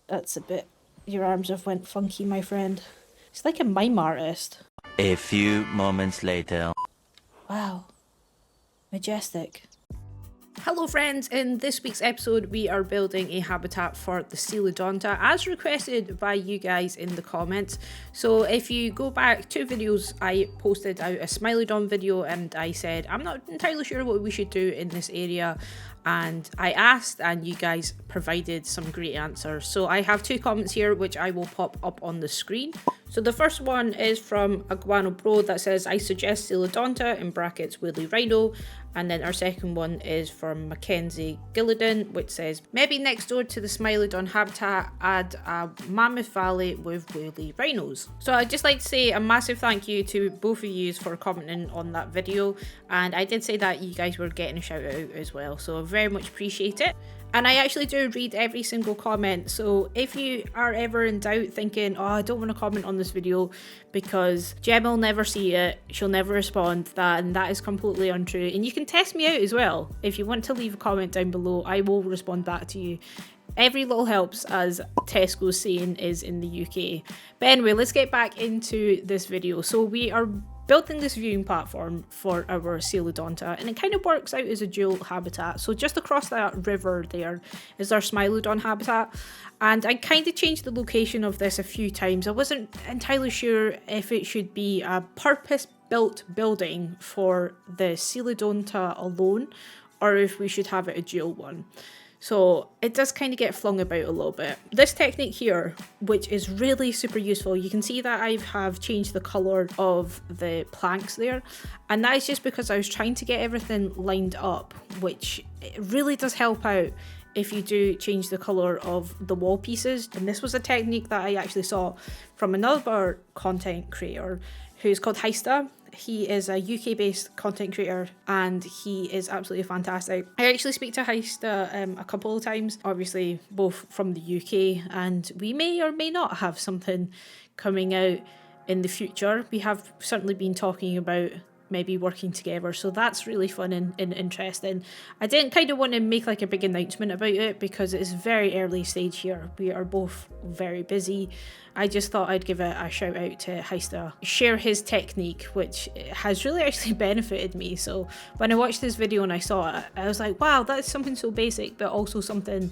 That's a bit... Your arms have went funky, my friend. It's like a mime artist. A few moments later. Wow. Majestic. Hello friends, in this week's episode we are building a habitat for the Coelodonta as requested by you guys in the comments. So if you go back 2 videos, I posted out a Smilodon video and I said I'm not entirely sure what we should do in this area, and I asked and you guys provided some great answers. So I have 2 comments here which I will pop up on the screen. So the first one is from Aguano Bro that says I suggest Coelodonta in brackets Woolly Rhino, and then our second one is from Mackenzie Gillidan which says maybe next door to the Smilodon Habitat add a Mammoth Valley with woolly rhinos. So I'd just like to say a massive thank you to both of you for commenting on that video, and I did say that you guys were getting a shout out as well, so I very much appreciate it. And I actually do read every single comment, so if you are ever in doubt thinking, oh, I don't want to comment on this video because Gemma will never see it, she'll never respond, and that is completely untrue. And you can test me out as well. If you want to leave a comment down below, I will respond back to you. Every little helps, as Tesco's saying is in the UK. But anyway, let's get back into this video. So we are building this viewing platform for our Coelodonta, and it kind of works out as a dual habitat. So just across that river there is our Smilodon Habitat, and I kind of changed the location of this a few times. I wasn't entirely sure if it should be a purpose-built building for the Coelodonta alone, or if we should have it a dual one. So it does kind of get flung about a little bit. This technique here, which is really super useful, you can see that I have changed the colour of the planks there. And that is just because I was trying to get everything lined up, which it really does help out if you do change the colour of the wall pieces. And this was a technique that I actually saw from another content creator who's called Heista. He is a UK based content creator and he is absolutely fantastic. I actually speak to Heista a couple of times, obviously both from the UK, and we may or may not have something coming out in the future. We have certainly been talking about maybe working together, so that's really fun and interesting. I didn't kind of want to make like a big announcement about it because it's very early stage here. We are both very busy. I just thought I'd give a shout out to Heista, share his technique, which has really actually benefited me. So when I watched this video and I saw it, I was like, wow, that's something so basic, but also something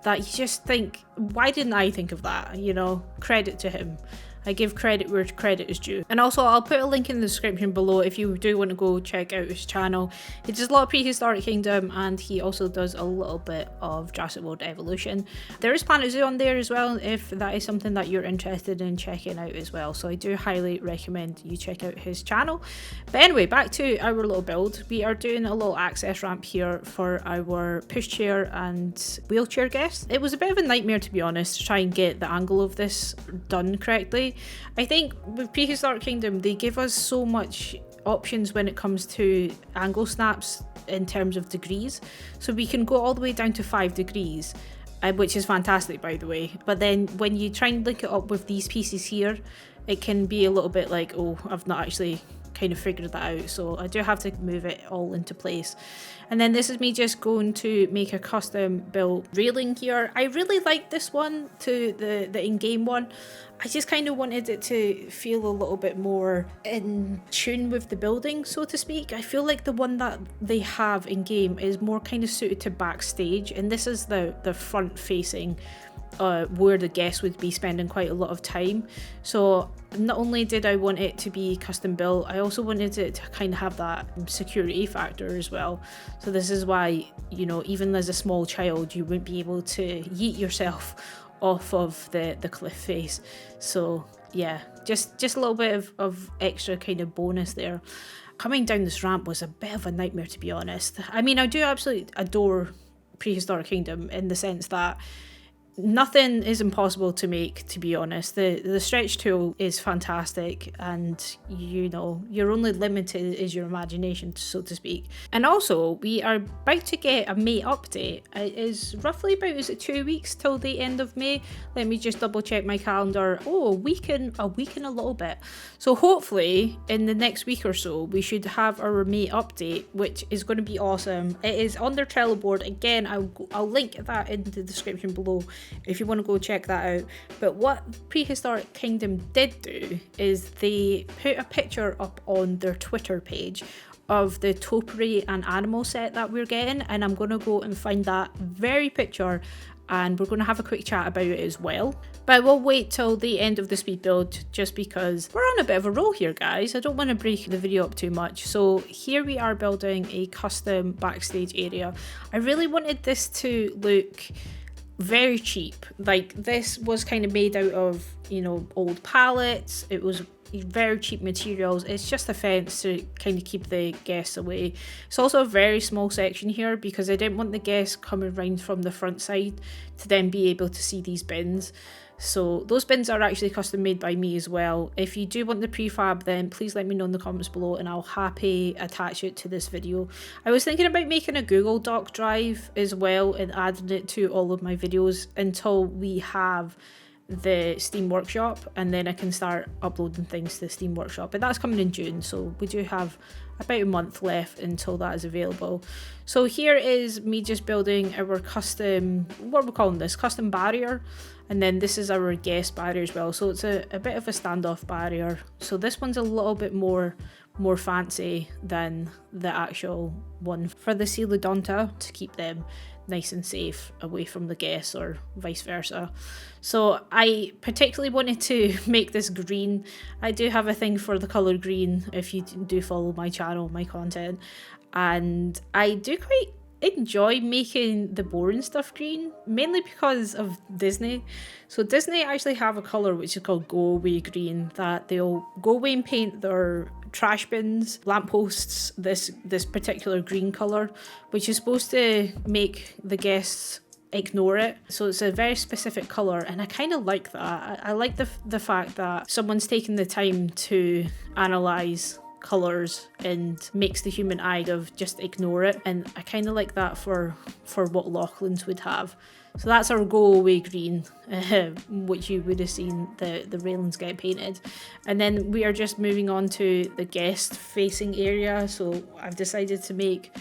that you just think, why didn't I think of that? You know, credit to him. I give credit where credit is due. And also I'll put a link in the description below if you do want to go check out his channel. He does a lot of Prehistoric Kingdom and he also does a little bit of Jurassic World Evolution. There is Planet Zoo on there as well if that is something that you're interested in checking out as well. So I do highly recommend you check out his channel. But anyway, back to our little build. We are doing a little access ramp here for our pushchair and wheelchair guests. It was a bit of a nightmare, to be honest, to try and get the angle of this done correctly. I think with Prehistoric Kingdom, they give us so much options when it comes to angle snaps in terms of degrees. So we can go all the way down to 5 degrees, which is fantastic, by the way. But then when you try and link it up with these pieces here, it can be a little bit like, oh, I've not actually kind of figured that out. So I do have to move it all into place. And then this is me just going to make a custom built railing here. I really like this one to the in-game one. I just kind of wanted it to feel a little bit more in tune with the building, so to speak. I feel like the one that they have in-game is more kind of suited to backstage, and this is the front facing where the guests would be spending quite a lot of time. So not only did I want it to be custom built, I also wanted it to kind of have that security factor as well. So this is why, you know, even as a small child, you wouldn't be able to yeet yourself off of the cliff face. So yeah, just a little bit of extra kind of bonus there. Coming down this ramp was a bit of a nightmare, to be honest. I mean, I do absolutely adore Prehistoric Kingdom in the sense that nothing is impossible to make, to be honest. The stretch tool is fantastic, and you know, your only limited is your imagination, so to speak. And also, we are about to get a May update. It is roughly about, is it 2 weeks till the end of May? Let me just double check my calendar. Oh, a week and a little bit. So hopefully in the next week or so we should have our May update, which is going to be awesome. It is on their Trello board. Again, I'll link that in the description below if you want to go check that out. But what Prehistoric Kingdom did do is they put a picture up on their Twitter page of the topiary and animal set that we're getting, and I'm going to go and find that very picture and we're going to have a quick chat about it as well. But we'll wait till the end of the speed build just because we're on a bit of a roll here, guys. I don't want to break the video up too much. So here we are building a custom backstage area. I really wanted this to look very cheap. Like, this was kind of made out of, you know, old pallets. It was very cheap materials. It's just a fence to kind of keep the guests away. It's also a very small section here because I didn't want the guests coming around from the front side to then be able to see these bins. So those bins are actually custom made by me as well. If you do want the prefab, then please let me know in the comments below and I'll happily attach it to this video. I was thinking about making a Google Doc drive as well and adding it to all of my videos until we have the Steam Workshop, and then I can start uploading things to the Steam Workshop. But that's coming in June, so we do have about a month left until that is available. So here is me just building our custom, what we're calling this, custom barrier, and then this is our guest barrier as well. So it's a bit of a standoff barrier. So this one's a little bit more fancy than the actual one for the Coelodonta, to keep them nice and safe away from the guests or vice versa. So I particularly wanted to make this green. I do have a thing for the colour green if you do follow my channel, my content, and I do quite enjoy making the boring stuff green, mainly because of Disney. So Disney actually have a colour which is called go away green, that they'll go away and paint their trash bins, lampposts this particular green colour, which is supposed to make the guests ignore it. So it's a very specific colour, and I kind of like that. I like the fact that someone's taken the time to analyse colours and makes the human eye of just ignore it, and I kind of like that for what Lachlan's would have. So that's our go away green, which you would have seen the railings get painted. And then we are just moving on to the guest facing area. So I've decided to make,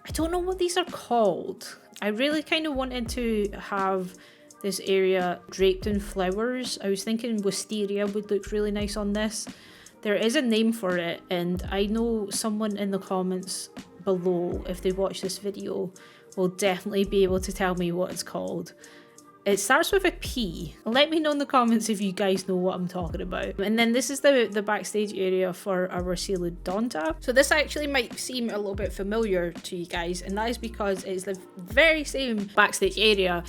I don't know what these are called. I really kind of wanted to have this area draped in flowers. I was thinking wisteria would look really nice on this. There is a name for it, and I know someone in the comments below, if they watch this video, will definitely be able to tell me what it's called. It starts with a P. Let me know in the comments if you guys know what I'm talking about. And then this is the backstage area for our Coelodonta. So this actually might seem a little bit familiar to you guys, and that is because it's the very same backstage area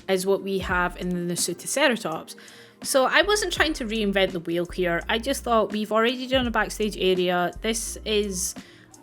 as what we have in the Ceratops. So I wasn't trying to reinvent the wheel here. I just thought we've already done a backstage area. This is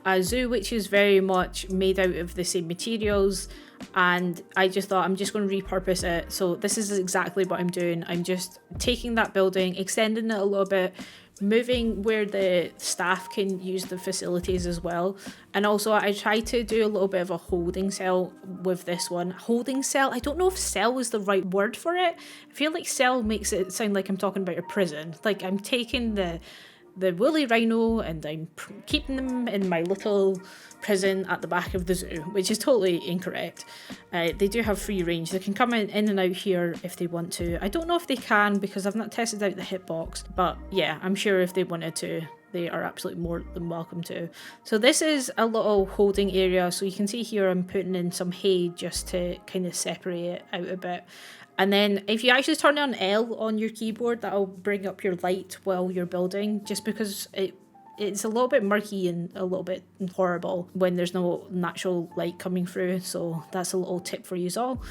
a zoo which is very much made out of the same materials, and I just thought I'm just going to repurpose it. So this is exactly what I'm doing. I'm just taking that building, extending it a little bit, moving where the staff can use the facilities as well. And also I try to do a little bit of a holding cell with this one. Holding cell, I don't know if cell is the right word for it. I feel like cell makes it sound like I'm talking about a prison. Like I'm taking the woolly rhino and I'm keeping them in my little prison at the back of the zoo, which is totally incorrect. They do have free range. They can come in and out here if they want to. I don't know if they can because I've not tested out the hitbox, but yeah, I'm sure if they wanted to, they are absolutely more than welcome to. So this is a little holding area. So you can see here I'm putting in some hay just to kind of separate it out a bit. And then if you actually turn on L on your keyboard, that'll bring up your light while you're building, just because it's a little bit murky and a little bit horrible when there's no natural light coming through. So that's a little tip for you all.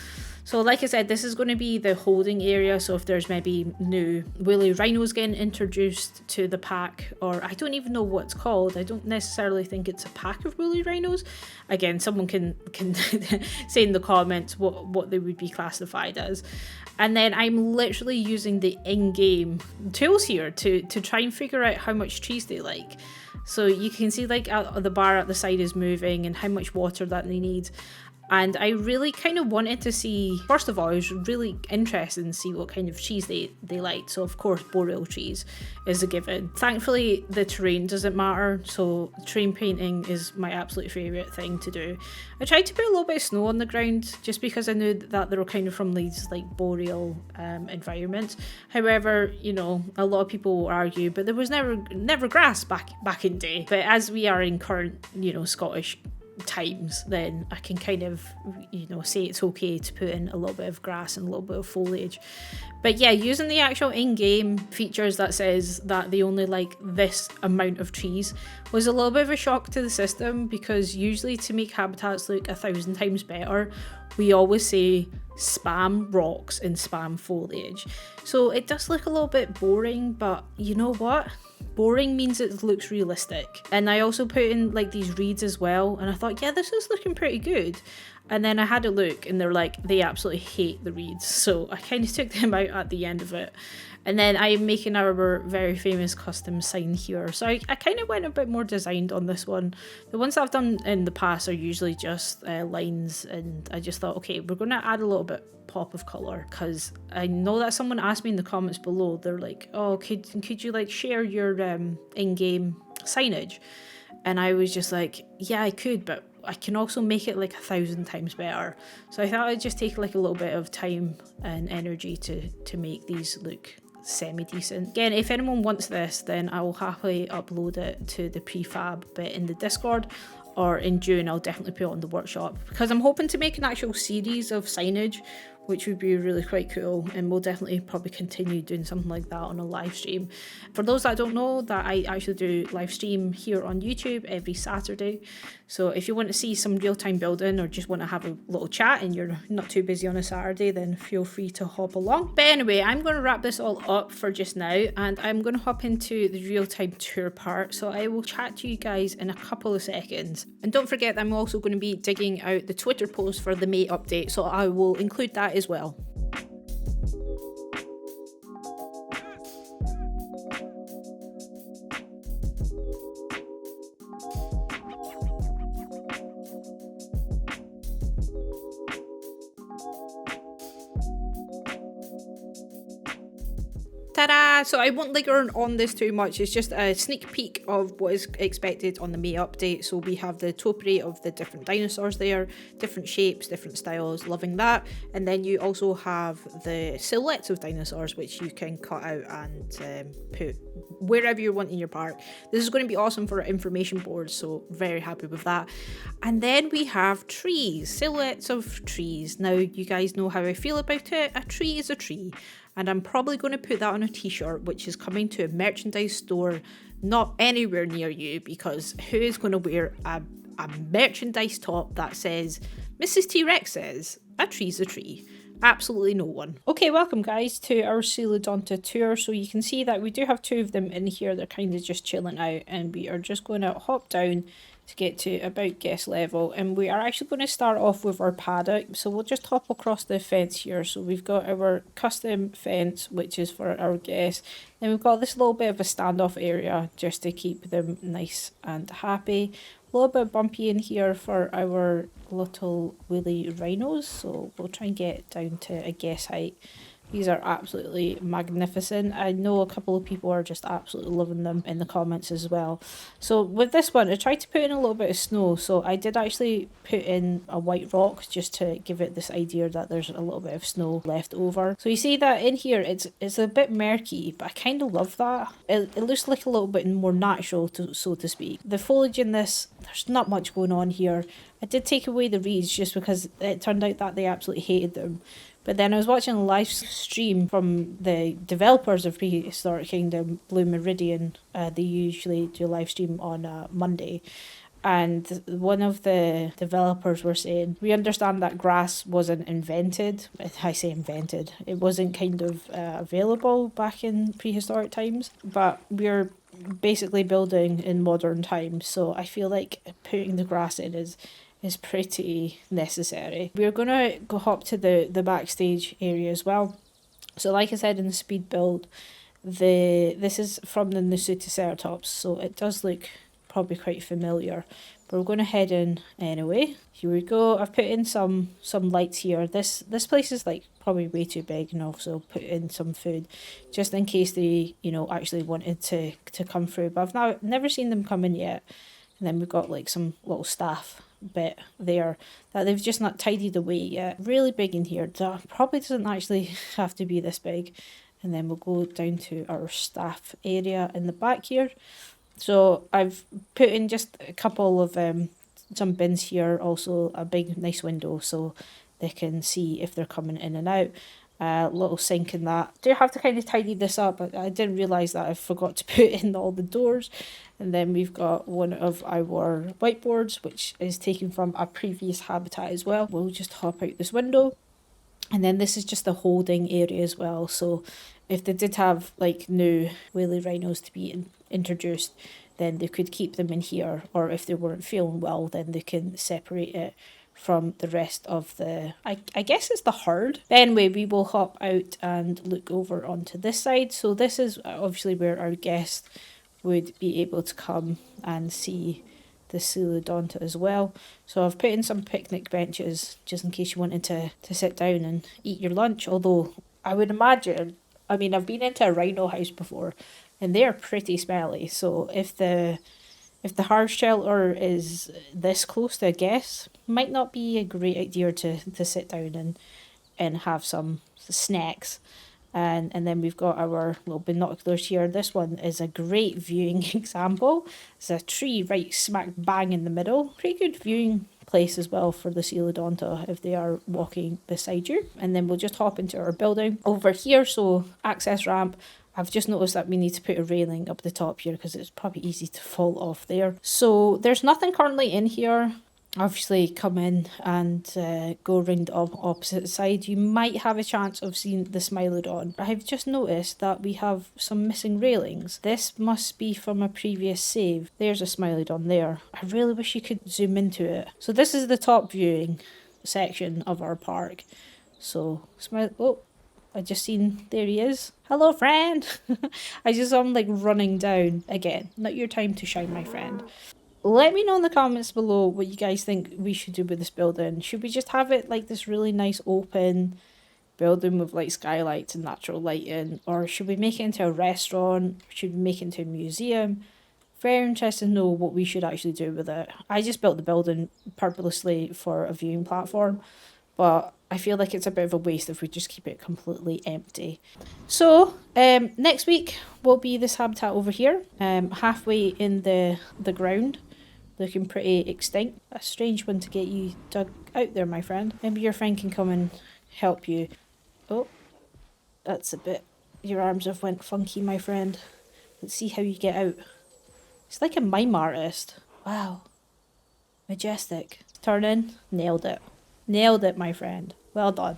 So like I said, this is going to be the holding area. So if there's maybe new woolly rhinos getting introduced to the pack, or I don't even know what it's called. I don't necessarily think it's a pack of woolly rhinos. Again, someone can say in the comments what they would be classified as. And then I'm literally using the in-game tools here to try and figure out how much trees they like. So you can see like the bar at the side is moving and how much water that they need. And I really kind of wanted to see, first of all, I was really interested in see what kind of trees they liked. So of course boreal trees is a given. Thankfully the terrain doesn't matter, so terrain painting is my absolute favourite thing to do. I tried to put a little bit of snow on the ground just because I knew that they were kind of from these like boreal environments. However, you know, a lot of people will argue, but there was never grass back in day. But as we are in current, you know, Scottish times, then I can kind of, you know, say it's okay to put in a little bit of grass and a little bit of foliage. But yeah, using the actual in-game features that says that they only like this amount of trees was a little bit of a shock to the system, because usually to make habitats look 1,000 times better, we always say spam rocks and spam foliage. So it does look a little bit boring, but you know what? Boring means it looks realistic. And I also put in like these reeds as well, and I thought, yeah, this is looking pretty good. And then I had a look and they're like, they absolutely hate the reeds, so I kind of took them out at the end of it. And then I'm making our very famous custom sign here, so I kind of went a bit more designed on this one. The ones that I've done in the past are usually just lines, and I just thought, okay, we're going to add a little bit pop of colour, because I know that someone asked me in the comments below, they're like, oh, could you like share your in-game signage? And I was just like, yeah, I could, but I can also make it like 1,000 times better. So I thought I'd just take like a little bit of time and energy to make these look semi-decent. Again, if anyone wants this, then I will happily upload it to the prefab bit in the Discord, or in June I'll definitely put it on the workshop, because I'm hoping to make an actual series of signage, which would be really quite cool, and we'll definitely probably continue doing something like that on a live stream. For those that don't know, that I actually do live stream here on YouTube every Saturday, so if you want to see some real-time building or just want to have a little chat and you're not too busy on a Saturday, then feel free to hop along. But anyway, I'm going to wrap this all up for just now, and I'm going to hop into the real-time tour part, so I will chat to you guys in a couple of seconds. And don't forget that I'm also going to be digging out the Twitter post for the May update, so I will include that as well. Ta-da! So I won't linger on this too much, it's just a sneak peek of what is expected on the May update. So we have the topiary of the different dinosaurs there, different shapes, different styles, loving that. And then you also have the silhouettes of dinosaurs, which you can cut out and put wherever you want in your park. This is going to be awesome for our information boards, so very happy with that. And then we have trees, silhouettes of trees. Now you guys know how I feel about it. A tree is a tree. And I'm probably going to put that on a t-shirt, which is coming to a merchandise store not anywhere near you, because who is going to wear a merchandise top that says Mrs. TeaRex says a tree's a tree? Absolutely no one. Okay, welcome guys to our Smilodonta tour. So you can see that we do have two of them in here. They're kind of just chilling out, and we are just going to hop down to get to about guest level, and we are actually going to start off with our paddock. So we'll just hop across the fence here. So we've got our custom fence, which is for our guests. Then we've got this little bit of a standoff area just to keep them nice and happy. A little bit bumpy in here for our little woolly rhinos, so we'll try and get down to a guess height. These are absolutely magnificent. I know a couple of people are just absolutely loving them in the comments as well. So with this one, I tried to put in a little bit of snow. So I did actually put in a white rock just to give it this idea that there's a little bit of snow left over. So you see that in here, it's a bit murky, but I kind of love that. It looks like a little bit more natural, so to speak. The foliage in this, there's not much going on here. I did take away the reeds just because it turned out that they absolutely hated them. But then I was watching a live stream from the developers of Prehistoric Kingdom, Blue Meridian. They usually do a live stream on Monday. And one of the developers were saying, we understand that grass wasn't invented. I say invented. It wasn't kind of available back in prehistoric times. But we're basically building in modern times. So I feel like putting the grass in is pretty necessary. We're going to go hop to the backstage area as well. So like I said in the speed build, this is from the Triceratops, so it does look probably quite familiar. but we're going to head in anyway. Here we go. I've put in some lights here. This place is like probably way too big, and also put in some food just in case they, you know, actually wanted to come through. But I've never seen them come in yet. And then we've got like some little staff bit there that they've just not tidied away yet. Really big in here. That probably doesn't actually have to be this big. And then we'll go down to our staff area in the back here. So I've put in just a couple of some bins here, also a big nice window so they can see if they're coming in and out. Little sink in that. Do have to kind of tidy this up. I didn't realise that I forgot to put in all the doors. And then we've got one of our whiteboards, which is taken from a previous habitat as well. We'll just hop out this window. And then this is just the holding area as well. So if they did have like new woolly rhinos to be introduced, then they could keep them in here. Or if they weren't feeling well, then they can separate it from the rest of the, I guess it's the herd. Anyway, we will hop out and look over onto this side. So this is obviously where our guest would be able to come and see the Coelodonta as well. So I've put in some picnic benches just in case you wanted to sit down and eat your lunch. Although I would imagine, I mean, I've been into a rhino house before and they're pretty smelly. So if the hard shelter is this close to a guest, might not be a great idea to sit down and have some snacks. And then we've got our little binoculars here. This one is a great viewing example. It's a tree right smack bang in the middle. Pretty good viewing place as well for the Coelodonta if they are walking beside you. And then we'll just hop into our building over here. So access ramp. I've just noticed that we need to put a railing up the top here because it's probably easy to fall off there. So there's nothing currently in here. Obviously come in and go around the opposite side. You might have a chance of seeing the Smilodon. I've just noticed that we have some missing railings. This must be from a previous save. There's a Smilodon there. I really wish you could zoom into it. So this is the top viewing section of our park. So oh, I just seen, there he is. Hello, friend. I just saw him like running down. Again, not your time to shine, my friend. Let me know in the comments below what you guys think we should do with this building. Should we just have it like this really nice open building with like skylights and natural lighting? Or should we make it into a restaurant? Should we make it into a museum? Very interested to know what we should actually do with it. I just built the building purposely for a viewing platform, but I feel like it's a bit of a waste if we just keep it completely empty. So next week will be this habitat over here, halfway in the ground, looking pretty extinct. A strange one to get you dug out there, my friend. Maybe your friend can come and help you. Oh, that's a bit, your arms have went funky, my friend. Let's see how you get out. It's like a mime artist. Wow. Majestic. Turn in. Nailed it. Nailed it, my friend. Well done.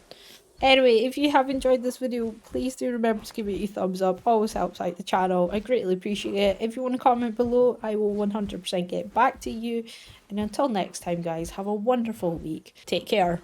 Anyway, if you have enjoyed this video, please do remember to give it a thumbs up. Always helps out the channel. I greatly appreciate it. If you want to comment below, I will 100% get back to you. And until next time, guys, have a wonderful week. Take care.